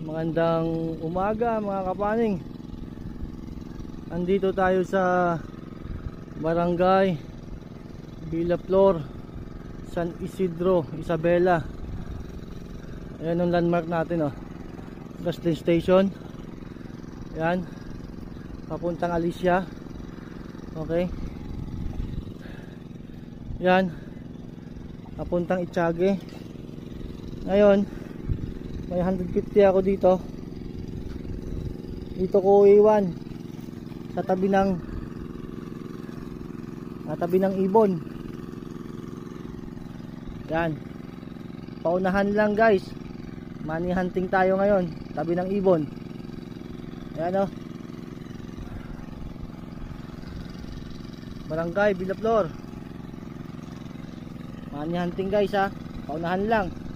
Magandang umaga mga kapaning. Andito tayo sa Barangay Villaflor, San Isidro, Isabela. Ayan ang landmark natin, oh. Gas station. Ayan, papuntang Alicia. Okay. Ayan, papuntang Itiague. Ngayon may 150 ako dito. Dito ko iwan sa tabi ng ibon. Yan. Paunahan lang guys. Money hunting tayo ngayon. Tabi ng ibon. Ayan, oh. Barangay Villaflor. Money hunting guys, ha. Paunahan lang.